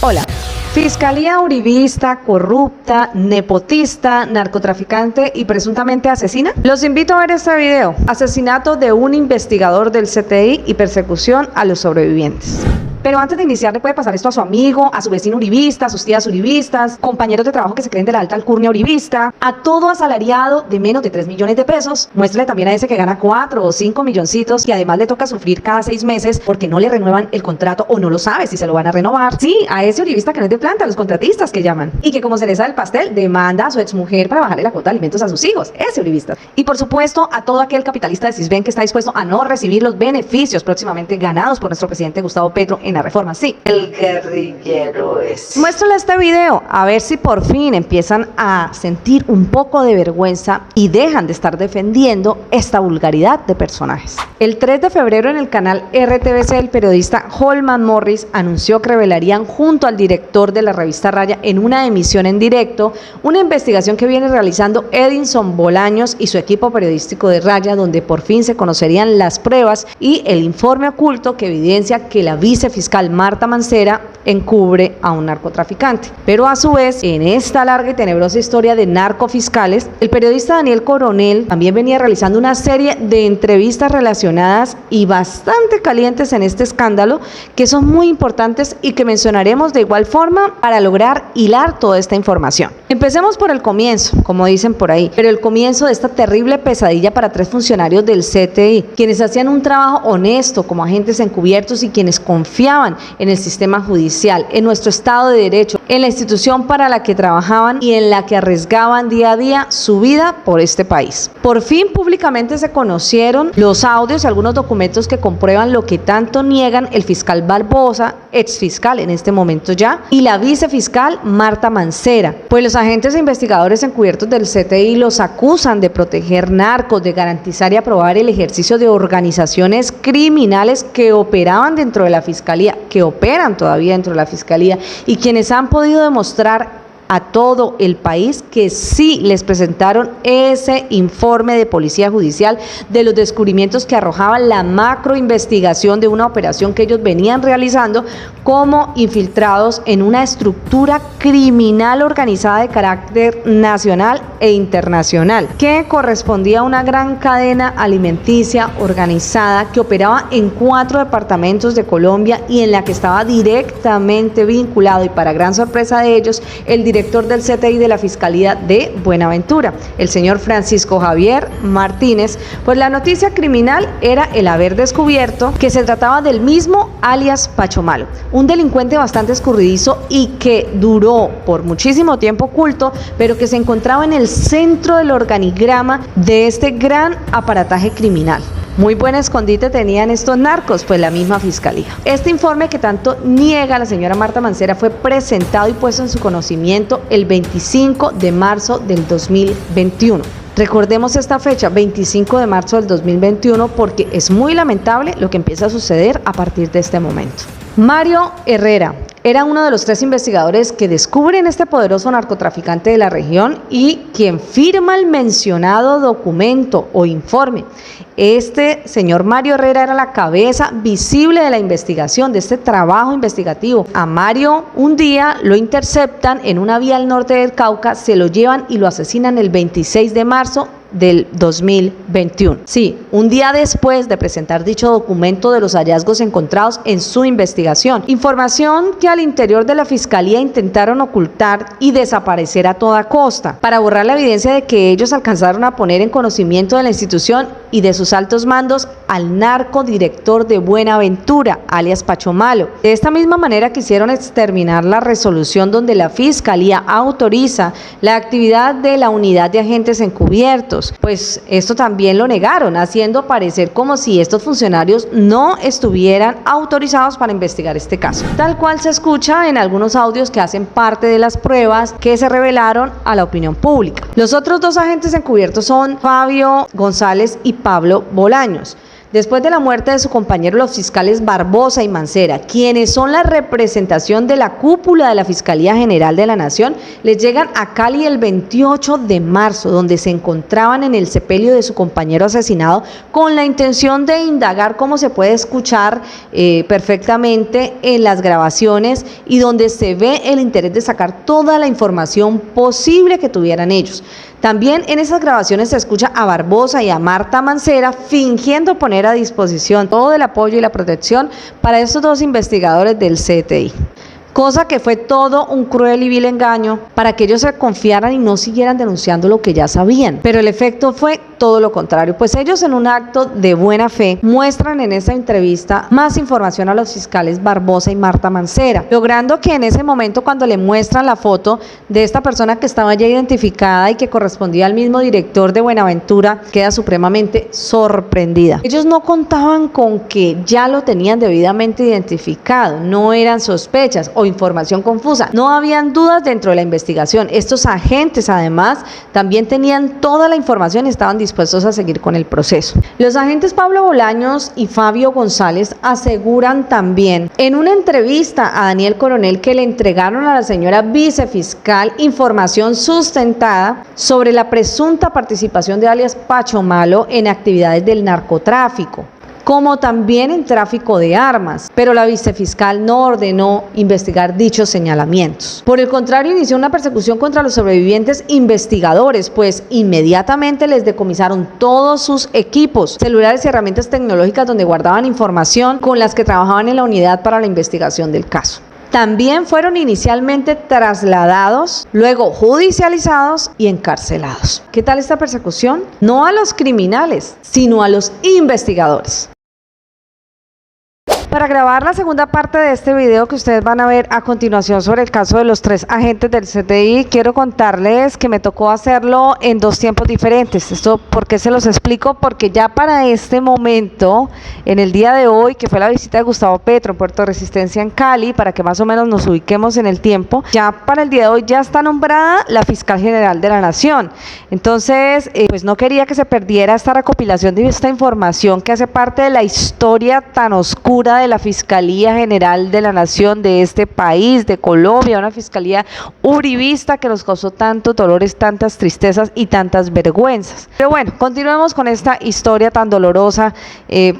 Hola. Fiscalía uribista, corrupta, nepotista, narcotraficante y presuntamente asesina. Los invito a ver este video. Asesinato de un investigador del CTI y persecución a los sobrevivientes. Pero antes de iniciar, le puede pasar esto a su amigo, a su vecino uribista, a sus tías uribistas, compañeros de trabajo que se creen de la alta alcurnia uribista, a todo asalariado de menos de 3 millones de pesos. Muéstrele también a ese que gana 4 o 5 milloncitos y además le toca sufrir cada 6 meses porque no le renuevan el contrato o no lo sabe si se lo van a renovar. Sí, a ese uribista que no es de planta, a los contratistas que llaman. Y que como se les da el pastel, demanda a su exmujer para bajarle la cuota de alimentos a sus hijos. Ese uribista. Y por supuesto, a todo aquel capitalista de Sisbén que está dispuesto a no recibir los beneficios próximamente ganados por nuestro presidente Gustavo Petro en la reforma. Sí, el guerrillero es. Muéstrale este video a ver si por fin empiezan a sentir un poco de vergüenza y dejan de estar defendiendo esta vulgaridad de personajes. El 3 de febrero en el canal RTBC, el periodista Holman Morris anunció que revelarían junto al director de la revista Raya en una emisión en directo una investigación que viene realizando Edinson Bolaños y su equipo periodístico de Raya, donde por fin se conocerían las pruebas y el informe oculto que evidencia que la vicefiscal Marta Mancera encubre a un narcotraficante. Pero a su vez, en esta larga y tenebrosa historia de narcofiscales, el periodista Daniel Coronel también venía realizando una serie de entrevistas relacionadas y bastante calientes en este escándalo, que son muy importantes y que mencionaremos de igual forma para lograr hilar toda esta información. Empecemos por el comienzo, como dicen por ahí, pero el comienzo de esta terrible pesadilla para 3 funcionarios del CTI, quienes hacían un trabajo honesto como agentes encubiertos y quienes confiaban en el sistema judicial, en nuestro Estado de Derecho, en la institución para la que trabajaban y en la que arriesgaban día a día su vida por este país. Por fin públicamente se conocieron los audios y algunos documentos que comprueban lo que tanto niegan el fiscal Barbosa, exfiscal en este momento ya, y la vicefiscal Marta Mancera, pues los agentes e investigadores encubiertos del CTI los acusan de proteger narcos, de garantizar y aprobar el ejercicio de organizaciones criminales que operaban dentro de la fiscalía, que operan todavía dentro de la fiscalía y quienes han podido demostrar a todo el país que sí les presentaron ese informe de policía judicial de los descubrimientos que arrojaba la macroinvestigación de una operación que ellos venían realizando como infiltrados en una estructura criminal organizada de carácter nacional e internacional, que correspondía a una gran cadena alimenticia organizada que operaba en 4 departamentos de Colombia y en la que estaba directamente vinculado, y para gran sorpresa de ellos, el director del CTI de la Fiscalía de Buenaventura, el señor Francisco Javier Martínez. Pues la noticia criminal era el haber descubierto que se trataba del mismo alias Pacho Malo, un delincuente bastante escurridizo y que duró por muchísimo tiempo oculto, pero que se encontraba en el centro del organigrama de este gran aparataje criminal. Muy buen escondite tenían estos narcos, pues la misma fiscalía. Este informe que tanto niega la señora Marta Mancera fue presentado y puesto en su conocimiento el 25 de marzo del 2021. Recordemos esta fecha, 25 de marzo del 2021, porque es muy lamentable lo que empieza a suceder a partir de este momento. Mario Herrera era uno de los 3 investigadores que descubren este poderoso narcotraficante de la región y quien firma el mencionado documento o informe. Este señor Mario Herrera era la cabeza visible de la investigación, de este trabajo investigativo. A Mario un día lo interceptan en una vía al norte del Cauca, se lo llevan y lo asesinan el 26 de marzo del 2021. Sí, un día después de presentar dicho documento de los hallazgos encontrados en su investigación. Información que al interior de la fiscalía intentaron ocultar y desaparecer a toda costa, para borrar la evidencia de que ellos alcanzaron a poner en conocimiento de la institución y de sus altos mandos al narcodirector de Buenaventura, alias Pacho Malo. De esta misma manera quisieron exterminar la resolución donde la fiscalía autoriza la actividad de la unidad de agentes encubiertos. Pues esto también lo negaron, haciendo parecer como si estos funcionarios no estuvieran autorizados para investigar este caso, tal cual se escucha en algunos audios que hacen parte de las pruebas que se revelaron a la opinión pública. Los otros 2 agentes encubiertos son Fabio González y Pablo Bolaños. Después de la muerte de su compañero, los fiscales Barbosa y Mancera, quienes son la representación de la cúpula de la Fiscalía General de la Nación, les llegan a Cali el 28 de marzo, donde se encontraban en el sepelio de su compañero asesinado, con la intención de indagar, cómo se puede escuchar perfectamente en las grabaciones, y donde se ve el interés de sacar toda la información posible que tuvieran ellos. También en esas grabaciones se escucha a Barbosa y a Marta Mancera fingiendo poner a disposición todo el apoyo y la protección para estos dos investigadores del CTI. Cosa que fue todo un cruel y vil engaño para que ellos se confiaran y no siguieran denunciando lo que ya sabían. Pero el efecto fue todo lo contrario, pues ellos, en un acto de buena fe, muestran en esta entrevista más información a los fiscales Barbosa y Marta Mancera, logrando que en ese momento, cuando le muestran la foto de esta persona que estaba ya identificada y que correspondía al mismo director de Buenaventura, queda supremamente sorprendida. Ellos no contaban con que ya lo tenían debidamente identificado, no eran sospechas o información confusa, no habían dudas dentro de la investigación. Estos agentes, además, también tenían toda la información y estaban dispuestos a seguir con el proceso. Los agentes Pablo Bolaños y Fabio González aseguran también en una entrevista a Daniel Coronel que le entregaron a la señora vicefiscal información sustentada sobre la presunta participación de alias Pacho Malo en actividades del narcotráfico, como también en tráfico de armas, pero la vicefiscal no ordenó investigar dichos señalamientos. Por el contrario, inició una persecución contra los sobrevivientes investigadores, pues inmediatamente les decomisaron todos sus equipos, celulares y herramientas tecnológicas donde guardaban información con las que trabajaban en la unidad para la investigación del caso. También fueron inicialmente trasladados, luego judicializados y encarcelados. ¿Qué tal esta persecución? No a los criminales, sino a los investigadores. Para grabar la segunda parte de este video que ustedes van a ver a continuación sobre el caso de los 3 agentes del CTI, quiero contarles que me tocó hacerlo en 2 tiempos diferentes. ¿Esto por qué se los explico? Porque ya para este momento, en el día de hoy, que fue la visita de Gustavo Petro en Puerto Resistencia en Cali, para que más o menos nos ubiquemos en el tiempo, ya para el día de hoy ya está nombrada la Fiscal General de la Nación. Entonces, pues no quería que se perdiera esta recopilación de esta información que hace parte de la historia tan oscura de la Fiscalía General de la Nación de este país, de Colombia, una fiscalía uribista que nos causó tantos dolores, tantas tristezas y tantas vergüenzas. Pero bueno, continuemos con esta historia tan dolorosa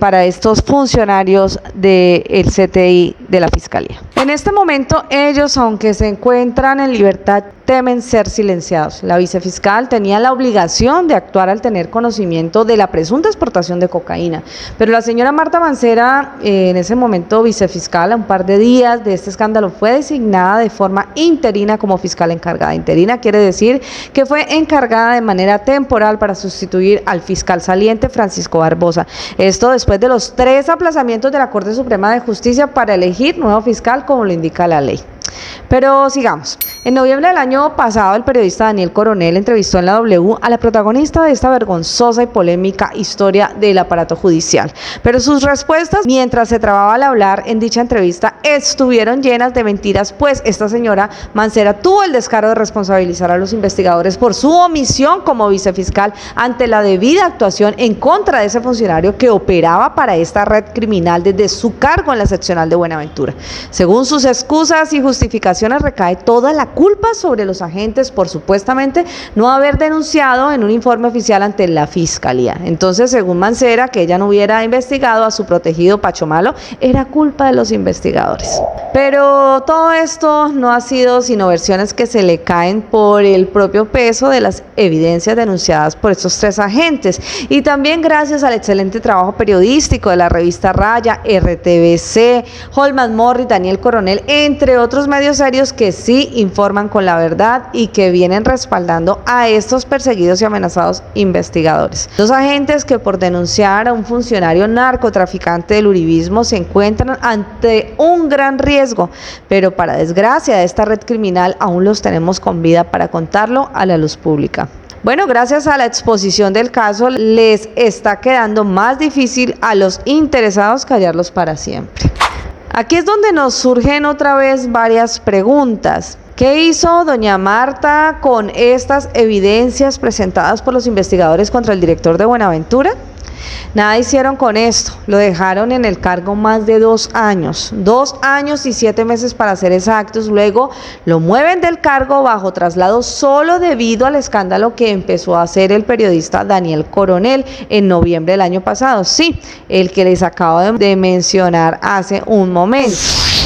para estos funcionarios del CTI de la Fiscalía. En este momento ellos, aunque se encuentran en libertad, temen ser silenciados. La vicefiscal tenía la obligación de actuar al tener conocimiento de la presunta exportación de cocaína, pero la señora Marta Mancera, en ese momento vicefiscal, a un par de días de este escándalo, fue designada de forma interina como fiscal encargada. Interina quiere decir que fue encargada de manera temporal para sustituir al fiscal saliente Francisco Barbosa. Esto después de los 3 aplazamientos de la Corte Suprema de Justicia para elegir nuevo fiscal, como lo indica la ley. Pero sigamos. En noviembre del año pasado, el periodista Daniel Coronel entrevistó en la W a la protagonista de esta vergonzosa y polémica historia del aparato judicial. Pero sus respuestas, mientras se trababa al hablar en dicha entrevista, estuvieron llenas de mentiras, pues esta señora Mancera tuvo el descaro de responsabilizar a los investigadores por su omisión como vicefiscal ante la debida actuación en contra de ese funcionario que operaba para esta red criminal desde su cargo en la seccional de Buenaventura. Según sus excusas y justificaciones, recae toda la culpa sobre los agentes por supuestamente no haber denunciado en un informe oficial ante la Fiscalía. Entonces, según Mancera, que ella no hubiera investigado a su protegido Pacho Malo era culpa de los investigadores. Pero todo esto no ha sido sino versiones que se le caen por el propio peso de las evidencias denunciadas por estos 3 agentes, y también gracias al excelente trabajo periodístico de la revista Raya, RTBC, Holman Morris, Daniel Coronel, entre otros medios serios que sí informan con la verdad y que vienen respaldando a estos perseguidos y amenazados investigadores. Los agentes que por denunciar a un funcionario narcotraficante del uribismo se encuentran ante un gran riesgo, pero para desgracia de esta red criminal aún los tenemos con vida para contarlo a la luz pública. Bueno, gracias a la exposición del caso les está quedando más difícil a los interesados callarlos para siempre. Aquí es donde nos surgen otra vez varias preguntas. ¿Qué hizo doña Marta con estas evidencias presentadas por los investigadores contra el director de Buenaventura? Nada hicieron con esto, lo dejaron en el cargo más de 2 años, 2 años y 7 meses para ser exactos. Luego lo mueven del cargo bajo traslado solo debido al escándalo que empezó a hacer el periodista Daniel Coronel en noviembre del año pasado. Sí, el que les acabo de mencionar hace un momento.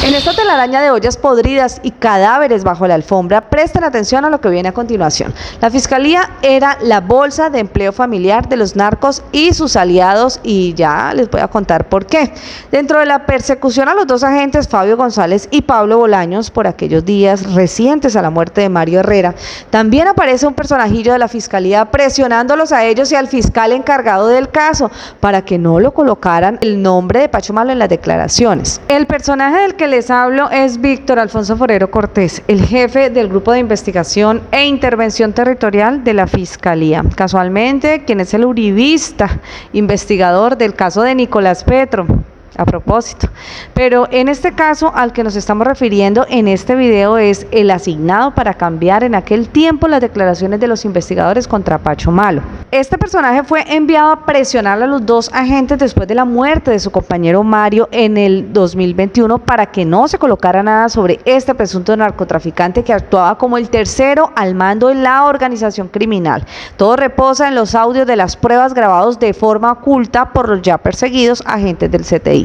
En esta telaraña de ollas podridas y cadáveres bajo la alfombra, presten atención a lo que viene a continuación. La Fiscalía era la bolsa de empleo familiar de los narcos y sus aliados, y ya les voy a contar por qué. Dentro de la persecución a los 2 agentes, Fabio González y Pablo Bolaños, por aquellos días recientes a la muerte de Mario Herrera, también aparece un personajillo de la Fiscalía presionándolos a ellos y al fiscal encargado del caso para que no lo colocaran el nombre de Pacho Malo en las declaraciones. El personaje del que les hablo es Víctor Alfonso Forero Cortés, el jefe del Grupo de Investigación e Intervención Territorial de la Fiscalía. Casualmente, quien es el uribista investigador del caso de Nicolás Petro. A propósito, pero en este caso al que nos estamos refiriendo en este video es el asignado para cambiar en aquel tiempo las declaraciones de los investigadores contra Pacho Malo. Este personaje fue enviado a presionar a los 2 agentes después de la muerte de su compañero Mario en el 2021 para que no se colocara nada sobre este presunto narcotraficante que actuaba como el tercero al mando en la organización criminal. Todo reposa en los audios de las pruebas grabados de forma oculta por los ya perseguidos agentes del CTI.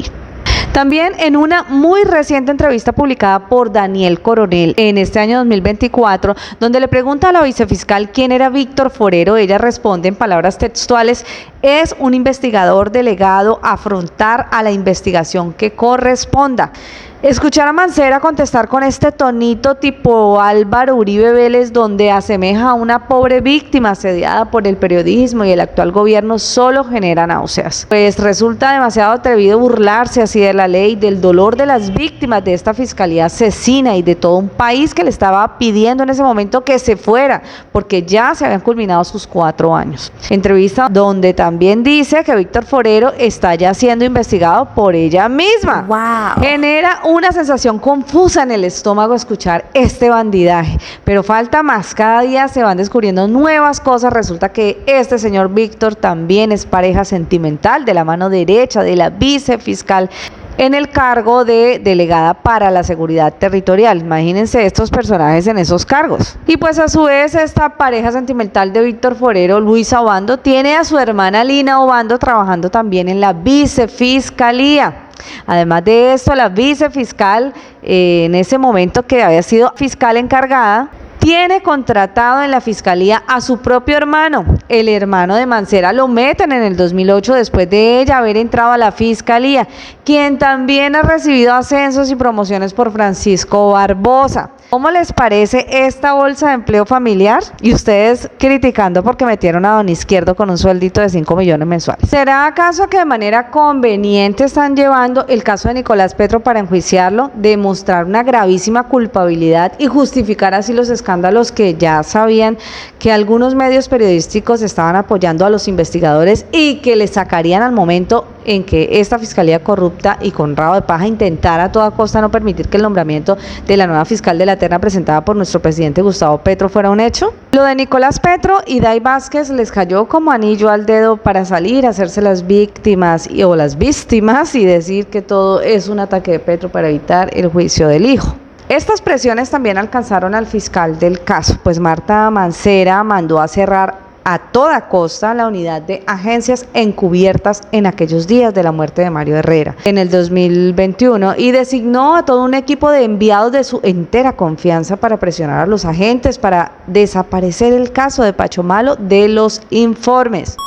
También en una muy reciente entrevista publicada por Daniel Coronel en este año 2024, donde le pregunta a la vicefiscal quién era Víctor Forero, ella responde en palabras textuales: es un investigador delegado a afrontar a la investigación que corresponda. Escuchar a Mancera contestar con este tonito tipo Álvaro Uribe Vélez, donde asemeja a una pobre víctima asediada por el periodismo y el actual gobierno, solo genera náuseas. Pues resulta demasiado atrevido burlarse así de la ley, del dolor de las víctimas de esta fiscalía asesina y de todo un país que le estaba pidiendo en ese momento que se fuera, porque ya se habían culminado sus 4 años. Entrevista donde también dice que Víctor Forero está ya siendo investigado por ella misma. Wow. Genera una sensación confusa en el estómago escuchar este bandidaje, pero falta más. Cada día se van descubriendo nuevas cosas. Resulta que este señor Víctor también es pareja sentimental de la mano derecha de la vicefiscal en el cargo de delegada para la seguridad territorial. Imagínense estos personajes en esos cargos. Y pues a su vez esta pareja sentimental de Víctor Forero, Luisa Obando, tiene a su hermana Lina Obando trabajando también en la vicefiscalía. Además de esto, la vicefiscal, en ese momento que había sido fiscal encargada, tiene contratado en la fiscalía a su propio hermano, el hermano de Mancera. Lo meten en el 2008 después de ella haber entrado a la fiscalía, quien también ha recibido ascensos y promociones por Francisco Barbosa. ¿Cómo les parece esta bolsa de empleo familiar? Y ustedes criticando porque metieron a don Izquierdo con un sueldito de 5 millones mensuales. ¿Será acaso que de manera conveniente están llevando el caso de Nicolás Petro para enjuiciarlo, demostrar una gravísima culpabilidad y justificar así los escándalos que ya sabían que algunos medios periodísticos estaban apoyando a los investigadores y que les sacarían al momento en que esta fiscalía corrupta y con rabo de paja intentara a toda costa no permitir que el nombramiento de la nueva fiscal de la terna presentada por nuestro presidente Gustavo Petro fuera un hecho? Lo de Nicolás Petro y Day Vázquez les cayó como anillo al dedo para salir a hacerse las víctimas o las víctimas y decir que todo es un ataque de Petro para evitar el juicio del hijo. Estas presiones también alcanzaron al fiscal del caso, pues Marta Mancera mandó a cerrar a toda costa la unidad de agencias encubiertas en aquellos días de la muerte de Mario Herrera en el 2021 y designó a todo un equipo de enviados de su entera confianza para presionar a los agentes para desaparecer el caso de Pacho Malo de los informes.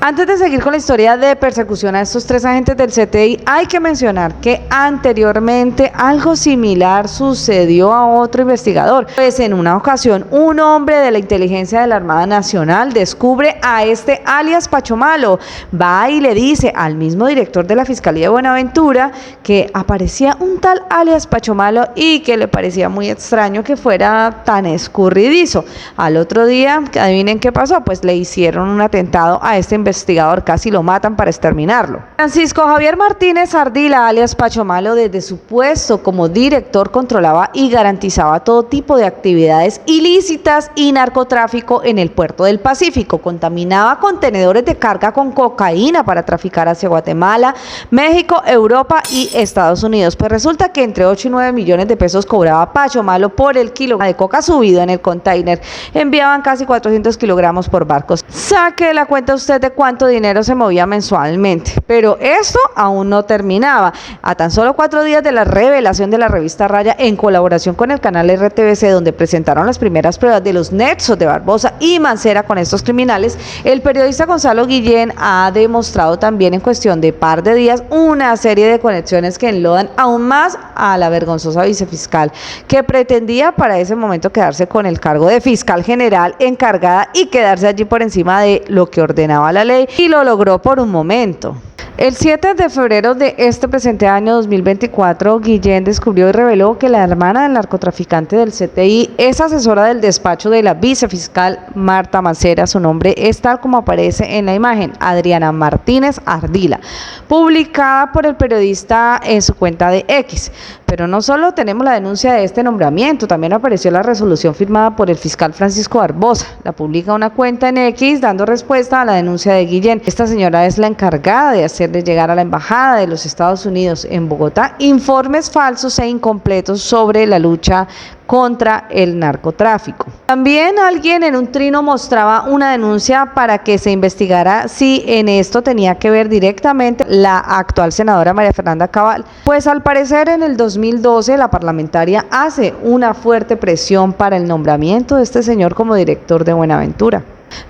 Antes de seguir con la historia de persecución a estos 3 agentes del CTI, hay que mencionar que anteriormente algo similar sucedió a otro investigador. Pues en una ocasión, un hombre de la inteligencia de la Armada Nacional descubre a este alias Pacho Malo. Va y le dice al mismo director de la Fiscalía de Buenaventura que aparecía un tal alias Pacho Malo y que le parecía muy extraño que fuera tan escurridizo. Al otro día, adivinen qué pasó, pues le hicieron un atentado a este investigador investigador, casi lo matan para exterminarlo. Francisco Javier Martínez Ardila, alias Pacho Malo, desde su puesto como director controlaba y garantizaba todo tipo de actividades ilícitas y narcotráfico en el puerto del Pacífico. Contaminaba contenedores de carga con cocaína para traficar hacia Guatemala, México, Europa y Estados Unidos. Pues resulta que entre 8 y 9 millones de pesos cobraba Pacho Malo por el kilo de coca subido en el container. Enviaban casi 400 kilogramos por barcos. Saque la cuenta usted de cuánto dinero se movía mensualmente. Pero esto aún no terminaba. A tan solo 4 días de la revelación de la revista Raya, en colaboración con el canal RTBC, donde presentaron las primeras pruebas de los nexos de Barbosa y Mancera con estos criminales, el periodista Gonzalo Guillén ha demostrado también en cuestión de par de días una serie de conexiones que enlodan aún más a la vergonzosa vicefiscal, que pretendía para ese momento quedarse con el cargo de fiscal general encargada y quedarse allí por encima de lo que ordenaba la ley, y lo logró por un momento. El 7 de febrero de este presente año 2024, Guillén descubrió y reveló que la hermana del narcotraficante del CTI es asesora del despacho de la vicefiscal Marta Mancera. Su nombre es tal como aparece en la imagen, Adriana Martínez Ardila, publicada por el periodista en su cuenta de X. Pero no solo tenemos la denuncia de este nombramiento, también apareció la resolución firmada por el fiscal Francisco Barbosa. La publica una cuenta en X dando respuesta a la denuncia de Guillén. Esta señora es la encargada de hacerle llegar a la Embajada de los Estados Unidos en Bogotá informes falsos e incompletos sobre la lucha contra el narcotráfico. También alguien en un trino mostraba una denuncia para que se investigara si en esto tenía que ver directamente la actual senadora María Fernanda Cabal, pues al parecer en el 2012 la parlamentaria hace una fuerte presión para el nombramiento de este señor como director de Buenaventura.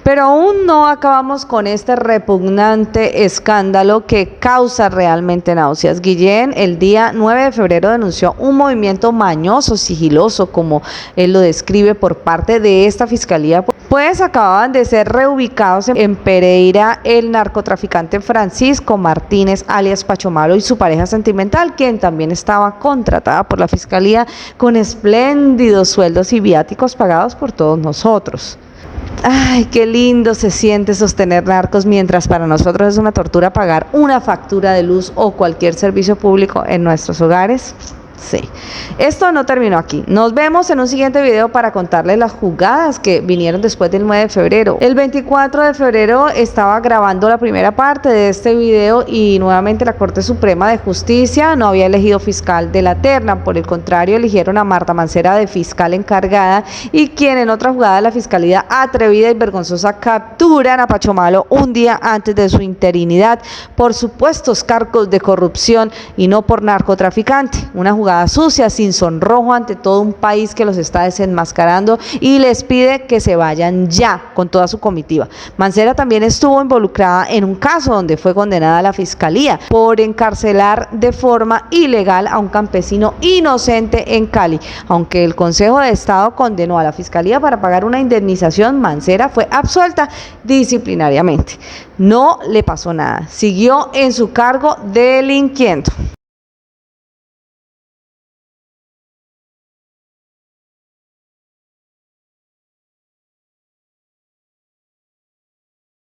Pero aún no acabamos con este repugnante escándalo que causa realmente náuseas. Guillén el día 9 de febrero denunció un movimiento mañoso, sigiloso, como él lo describe, por parte de esta fiscalía, pues acababan de ser reubicados en Pereira el narcotraficante Francisco Martínez, alias Pacho Malo, y su pareja sentimental, quien también estaba contratada por la fiscalía con espléndidos sueldos y viáticos pagados por todos nosotros. Ay, qué lindo se siente sostener narcos, mientras para nosotros es una tortura pagar una factura de luz o cualquier servicio público en nuestros hogares. Sí, esto no terminó aquí. Nos vemos en un siguiente video para contarles las jugadas que vinieron después del 9 de febrero. El 24 de febrero estaba grabando la primera parte de este video y nuevamente la Corte Suprema de Justicia no había elegido fiscal de la terna. Por el contrario, eligieron a Marta Mancera de fiscal encargada, y quien en otra jugada de la fiscalía atrevida y vergonzosa capturan a Pacho Malo un día antes de su interinidad por supuestos cargos de corrupción y no por narcotraficante. Una jugada sucia, sin sonrojo ante todo un país que los está desenmascarando y les pide que se vayan ya con toda su comitiva. Mancera también estuvo involucrada en un caso donde fue condenada a la fiscalía por encarcelar de forma ilegal a un campesino inocente en Cali. Aunque el Consejo de Estado condenó a la fiscalía para pagar una indemnización, Mancera fue absuelta disciplinariamente. No le pasó nada, siguió en su cargo delinquiendo.